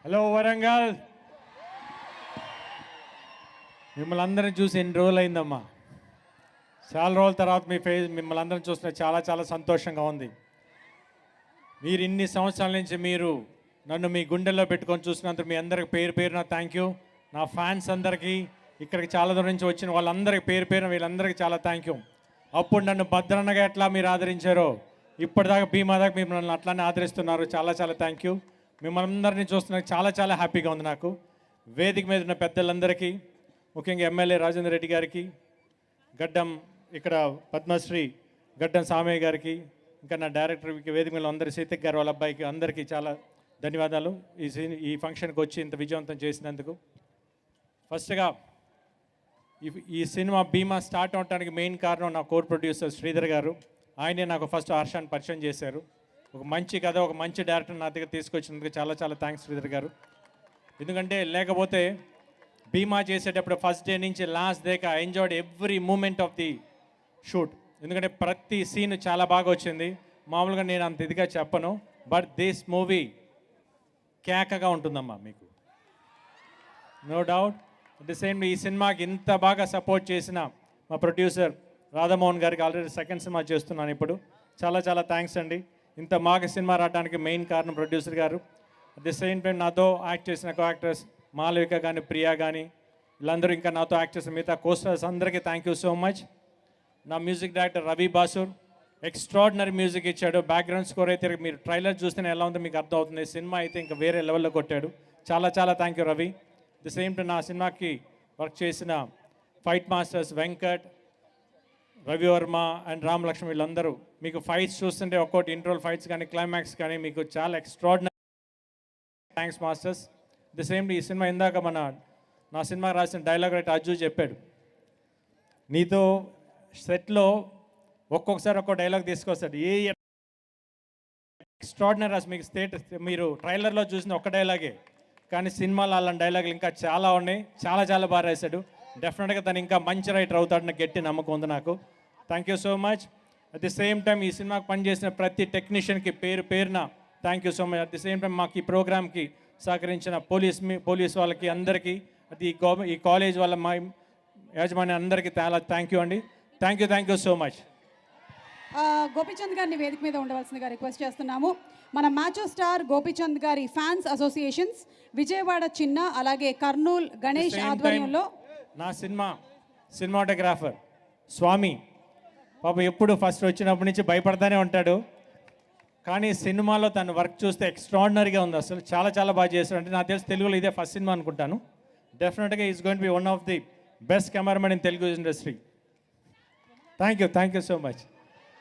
Hello Warangal, మిమ్మల్ని అందరిని చూసి ఎన్ని రోజులు అయిందమ్మా. చాలా రోజుల తర్వాత మీ ఫేస్ మిమ్మల్ని అందరిని చూస్తున్న చాలా చాలా సంతోషంగా ఉంది. మీరు ఇన్ని సంవత్సరాల నుంచి మీరు నన్ను మీ గుండెల్లో పెట్టుకొని చూసినందుకు మీ అందరికి పేరు పేరున థ్యాంక్ యూ. నా ఫ్యాన్స్ అందరికీ, ఇక్కడికి చాలా దూరం నుంచి వచ్చిన వాళ్ళందరికీ పేరు పేరున వీళ్ళందరికీ చాలా థ్యాంక్ యూ. అప్పుడు నన్ను భద్రన్నగా ఎట్లా మీరు ఆదరించారో ఇప్పటిదాకా భీమా దాకా మిమ్మల్ని అట్లానే ఆదరిస్తున్నారు. చాలా చాలా థ్యాంక్ యూ. మిమ్మల్ని అందరినీ చూస్తున్నా చాలా చాలా హ్యాపీగా ఉంది నాకు. వేదిక మీద ఉన్న పెద్దలందరికీ, ముఖ్యంగా ఎమ్మెల్యే రాజేందర్ రెడ్డి గారికి, గడ్డం ఇక్కడ పద్మశ్రీ గడ్డం సామయ్య గారికి, ఇంకా నా డైరెక్టర్ వేదిక మీద అందరి సీతక్ గారు వాళ్ళ అబ్బాయికి అందరికీ చాలా ధన్యవాదాలు ఈ ఫంక్షన్కి వచ్చి ఇంత విజయవంతం చేసినందుకు. ఫస్ట్గా ఈ సినిమా భీమా స్టార్ట్ అవడానికి మెయిన్ కారణం నా కోర్ ప్రొడ్యూసర్ శ్రీధర్ గారు. ఆయనే నాకు ఫస్ట్ హర్షాన్ని పరిచయం చేశారు. ఒక మంచి కథ, ఒక మంచి డైరెక్టర్ నా దగ్గర తీసుకొచ్చినందుకు చాలా చాలా థ్యాంక్స్ శ్రీధర్ గారు. ఎందుకంటే లేకపోతే భీమా చేసేటప్పుడు ఫస్ట్ డే నుంచి లాస్ట్ డేకి I enjoyed every moment of the shoot. ఎందుకంటే ప్రతి సీన్ చాలా బాగా వచ్చింది. మామూలుగా నేను అంత ఇదిగా చెప్పను, బట్ దిస్ మూవీ కేకగా ఉంటుందమ్మా మీకు, no doubt. At the same ఈ సినిమాకి ఇంత బాగా సపోర్ట్ చేసిన మా ప్రొడ్యూసర్ రాధామోహన్ గారికి, ఆల్రెడీ సెకండ్ సినిమా చేస్తున్నాను ఇప్పుడు, చాలా చాలా థ్యాంక్స్ అండి. ఇంత బాగా సినిమా రావడానికి మెయిన్ కారణం ప్రొడ్యూసర్ గారు. అట్ ది సేమ్ టైం నాతో యాక్ట్ చేసిన కో యాక్టర్స్ మాలవిక కానీ, ప్రియా కానీ, వీళ్ళందరూ ఇంకా నాతో యాక్ట్ చేసిన మిగతా కోస్టర్స్ అందరికీ థ్యాంక్ యూ సో మచ్. నా music director Ravi Basrur extraordinary music ఇచ్చాడు. బ్యాక్గ్రౌండ్ స్కోర్ అయితే మీరు ట్రైలర్ చూస్తేనే ఎలా ఉందో మీకు అర్థం అవుతుంది. సినిమా అయితే ఇంకా వేరే లెవెల్లో కొట్టాడు. చాలా చాలా thank you Ravi. The same time నా సినిమాకి వర్క్ చేసిన fight masters Venkat, Ravivarma and Ram Lakshman, వీళ్ళందరూ మీకు ఫైట్స్ చూస్తుంటే ఒక్కోటి ఇంట్రోల్ ఫైట్స్ కానీ క్లైమాక్స్ కానీ మీకు చాలా extraordinary thanks masters. The same ఈ సినిమా ఇందాక నా సినిమా రాసిన డైలాగ్ రైటర్ అజ్జు చెప్పాడు, నీతో సెట్లో ఒక్కొక్కసారి ఒక్కో డైలాగ్ తీసుకొస్తాడు. ఏ ఎక్స్ట్రాడినరీ రాసి మీకు మీరు ట్రైలర్లో చూసిన ఒక్క డైలాగే, కానీ సినిమాలో అలాంటి డైలాగులు ఇంకా చాలా ఉన్నాయి. చాలా చాలా బాగా రాశాడు. డెఫినెట్గా తను ఇంకా మంచి రైటర్ అవుతాడని గట్టి నమ్మకం ఉంది నాకు. Thank you so much. At the same time ఈ సినిమాకి పనిచేసిన ప్రతి టెక్నీషియన్కి పేరు పేరున thank you so much. At the same time మాకు ఈ ప్రోగ్రామ్కి సహకరించిన పోలీస్ వాళ్ళకి అందరికీ, అది ఈ కాలేజ్ వాళ్ళ మా యాజమాన్యం అందరికీ చాలా థ్యాంక్ యూ అండి. Thank you so much. Gopichand గారిని వేదిక మీద ఉండవలసిందిగా రిక్వెస్ట్ చేస్తున్నాము. మన మ్యాచో స్టార్ గోపీచంద్ గారి ఫ్యాన్స్ అసోసియేషన్స్ విజయవాడ చిన్న, అలాగే కర్నూలు గణేష్ ఆధ్వర్యంలో నా సినిమాటోగ్రాఫర్ స్వామి పాపం ఎప్పుడు ఫస్ట్ వచ్చినప్పటి నుంచి భయపడతానే ఉంటాడు, కానీ సినిమాలో తను వర్క్ చూస్తే ఎక్స్ట్రాడినరీగా ఉంది. అసలు చాలా చాలా బాగా చేస్తాడు. అంటే నాకు తెలిసి తెలుగులో ఇదే ఫస్ట్ సినిమా అనుకుంటాను. డెఫినెట్గా is going to be one of the best cameraman in Telugu industry. Thank you so much.